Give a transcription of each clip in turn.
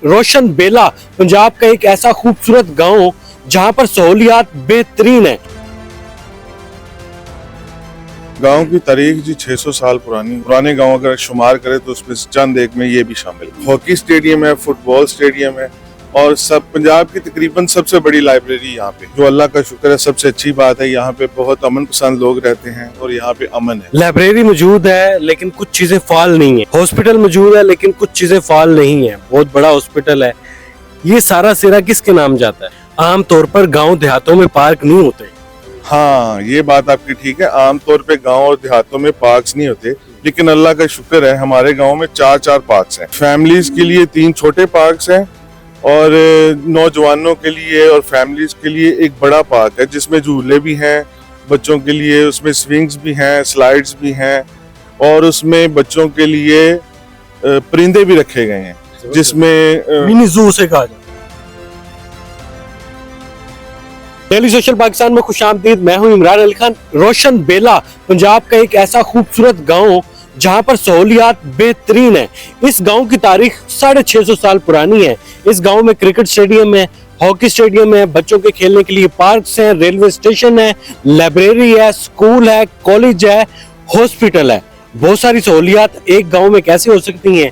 रोशन बेला पंजाब का एक ऐसा खूबसूरत गांव जहां पर सहूलियात बेहतरीन है। गांव की तारीख जी 600 साल पुराने गांव अगर शुमार करें तो उसमें चंद एक में ये भी शामिल है। हॉकी स्टेडियम है, फुटबॉल स्टेडियम है और सब पंजाब की तकरीबन सबसे बड़ी लाइब्रेरी यहाँ पे, जो अल्लाह का शुक्र है सबसे अच्छी बात है। यहाँ पे बहुत अमन पसंद लोग रहते हैं और यहाँ पे अमन है। लाइब्रेरी मौजूद है लेकिन कुछ चीजें फाल नहीं है। हॉस्पिटल मौजूद है लेकिन कुछ चीजें फाल नहीं है। बहुत बड़ा हॉस्पिटल है। ये सारा सिरा किसके नाम जाता है? आम तौर पर गाँव देहातों में पार्क नहीं होते। हाँ, ये बात आपकी ठीक है। आमतौर पे गांव और देहातों में पार्क्स नहीं होते, लेकिन अल्लाह का शुक्र है हमारे गांव में 4 पार्क्स हैं। फैमिलीज के लिए 3 छोटे पार्क्स हैं और नौजवानों के लिए और फैमिलीज के लिए एक बड़ा पार्क है जिसमें झूले भी हैं बच्चों के लिए, उसमें स्विंग्स भी हैं, स्लाइड्स भी हैं और उसमें बच्चों के लिए परिंदे भी रखे गए हैं जिसमें मिनी जू से कहा जाता है। डेली सोशल पाकिस्तान में खुशामदीद। मैं हूं इमरान अली खान। रोशन बेला पंजाब का एक ऐसा खूबसूरत गांव जहां पर सहूलियात बेहतरीन है। इस गांव की तारीख 650 साल पुरानी है। इस गांव में क्रिकेट स्टेडियम है, हॉकी स्टेडियम है, बच्चों के खेलने के लिए पार्क्स हैं, रेलवे स्टेशन है, लाइब्रेरी है, स्कूल है, कॉलेज है, हॉस्पिटल है। बहुत सारी सहूलियात एक गाँव में कैसे हो सकती हैं?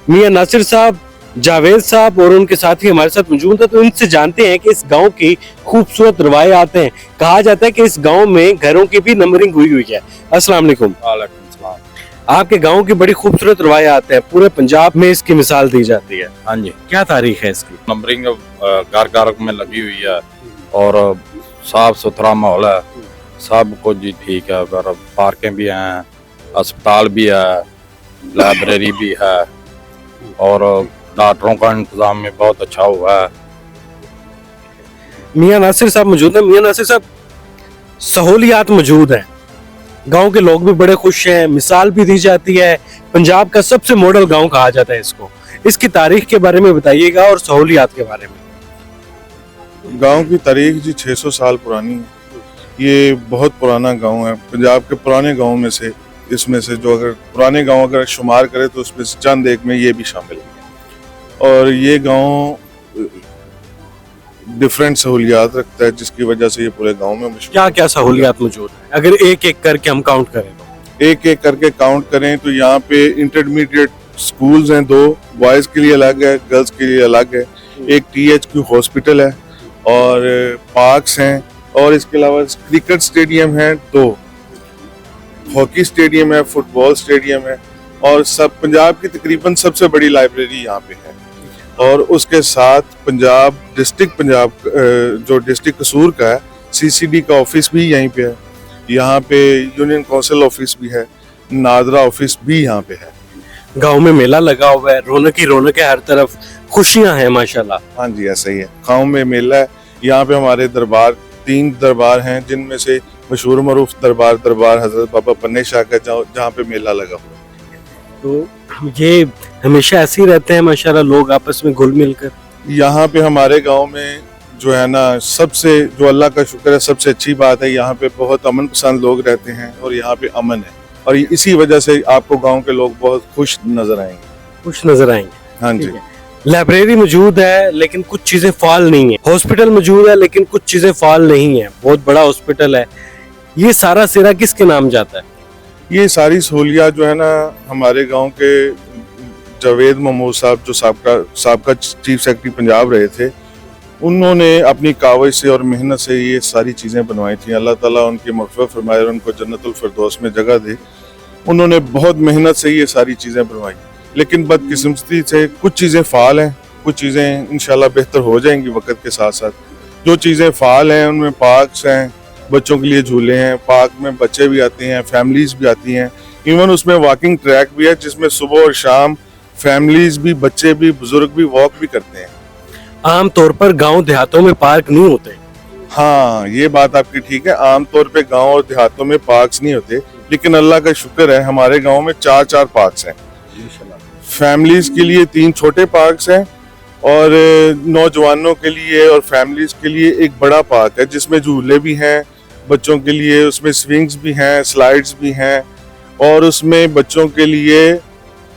मियां नासिर साहब, जावेद साहब और उनके साथी हमारे साथ मौजूद है, तो इनसे जानते हैं कि इस गांव की खूबसूरत रवायात हैं। कहा जाता है कि इस गांव में घरों की भी नंबरिंग हुई है। अस्सलाम वालेकुम। आपके गांव की बड़ी खूबसूरत रवायात है, पूरे पंजाब में इसकी मिसाल दी जाती है। हाँ जी, क्या तारीख है इसकी? नंबरिंग घर घर में लगी हुई है और साफ सुथरा माहौल है, सब कुछ जी ठीक है। और पार्कें भी हैं, अस्पताल भी है, लाइब्रेरी भी है और डॉक्टरों का इंतजाम में बहुत अच्छा हुआ है। मियां नासिर साहब मौजूद है। मियां नासिर साहब, सहूलियात मौजूद हैं, गांव के लोग भी बड़े खुश हैं, मिसाल भी दी जाती है, पंजाब का सबसे मॉडल गांव कहा जाता है इसको। इसकी तारीख के बारे में बताइएगा और सहूलियात के बारे में। गांव की तारीख जी 600 साल पुरानी है। ये बहुत पुराना गांव है, पंजाब के पुराने गांव में से, इसमें से जो अगर पुराने गांव अगर शुमार करें तो उसमें चंद एक में ये भी शामिल है। और ये गांव डिफरेंट सहूलियात रखता है जिसकी वजह से ये पूरे गांव में मशहूर। क्या क्या सहूलियात मौजूद है अगर एक एक करके हम काउंट करें तो? एक एक करके काउंट करें तो यहाँ पे इंटरमीडिएट स्कूल्स हैं, 2 बॉयज़ के लिए अलग है, गर्ल्स के लिए अलग है। एक THQ हॉस्पिटल है और पार्क्स हैं और इसके अलावा क्रिकेट स्टेडियम है, 2 हॉकी स्टेडियम है, फुटबॉल स्टेडियम है और सब पंजाब की तकरीबन सबसे बड़ी लाइब्रेरी यहाँ पे है। और उसके साथ पंजाब जो डिस्ट्रिक्ट कसूर का है, CCD का ऑफिस भी यहीं पे है। यहाँ पे यूनियन काउंसिल ऑफिस भी है, नादरा ऑफिस भी यहाँ पे है। गांव में मेला लगा हुआ है, रौनक ही रौनक है, हर तरफ खुशियां हैं माशाल्लाह। हाँ जी, ऐसा ही है। गाँव में मेला है। यहाँ पे हमारे 3 दरबार हैं जिनमें से मशहूर मरूफ दरबार हजरत बाबा पन्ने शाह का जहाँ पे मेला लगा हुआ है। तो ये हमेशा ऐसे ही रहते हैं माशाल्लाह, लोग आपस में घुल मिल कर। यहाँ पे हमारे गांव में जो है ना, सबसे जो अल्लाह का शुक्र है सबसे अच्छी बात है, यहाँ पे बहुत अमन पसंद लोग रहते हैं और यहाँ पे अमन है और इसी वजह से आपको गांव के लोग बहुत खुश नजर आएंगे। हाँ जी। लाइब्रेरी मौजूद है लेकिन कुछ चीजें फाल नहीं है। हॉस्पिटल मौजूद है लेकिन कुछ चीजें फाल नहीं है। बहुत बड़ा हॉस्पिटल है। ये सारा सिरा किसके नाम जाता है? ये सारी सहूलियात जो है ना, हमारे गांव के जावेद महमूद साहब जो साबका चीफ सेक्रेटरी पंजाब रहे थे, उन्होंने अपनी कावज से और मेहनत से ये सारी चीज़ें बनवाई थी। अल्लाह ताला उनकी मग़फ़िरत फरमाए और उनको जन्नतुल फिरदौस में जगह दे। उन्होंने बहुत मेहनत से ये सारी चीज़ें बनवाई, लेकिन बदकिस्मती से कुछ चीज़ें फ़ाल हैं, कुछ चीज़ें इंशाल्लाह बेहतर हो जाएंगी वक्त के साथ साथ। जो चीज़ें फ़ाल हैं उनमें पार्क्स हैं, बच्चों के लिए झूले हैं, पार्क में बच्चे भी आते हैं, फैमिलीज भी आती हैं। इवन उसमें वॉकिंग ट्रैक भी है जिसमें सुबह और शाम फैमिलीज भी, बच्चे भी, बुजुर्ग भी वॉक भी करते हैं। आम तौर पर गांव देहातों में पार्क नहीं होते। हाँ, ये बात आपकी ठीक है। आमतौर पे गांव और देहातों में पार्क्स नहीं होते, लेकिन अल्लाह का शुक्र है हमारे गांव में 4 पार्क्स हैं। फैमिलीज के लिए 3 छोटे पार्क्स हैं और नौजवानों के लिए और फैमिलीज के लिए एक बड़ा पार्क है जिसमें झूले भी हैं बच्चों के लिए, उसमें स्विंग्स भी हैं, स्लाइड्स भी हैं और उसमें बच्चों के लिए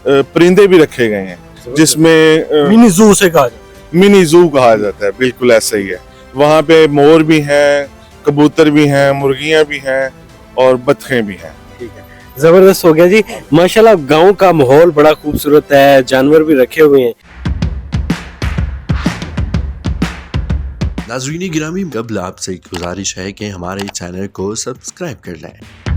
परिंदे भी रखे गए हैं جس میں मिनी जू से कहा जाता मिनी जू कहा जाता है, बिल्कुल ऐसा ही है. वहाँ पे मोर भी हैं, कबूतर भी हैं, मुर्गियाँ भी हैं और बतखें भी हैं. है. ठीक है, जबरदस्त हो गया जी. माशाल्लाह गांव का माहौल बड़ा खूबसूरत है, जानवर भी रखे हुए हैं. नाज़रीन गिरामी, कबल आपसे एक गुजारिश है कि हमारे चैनल को सब्सक्राइब कर लें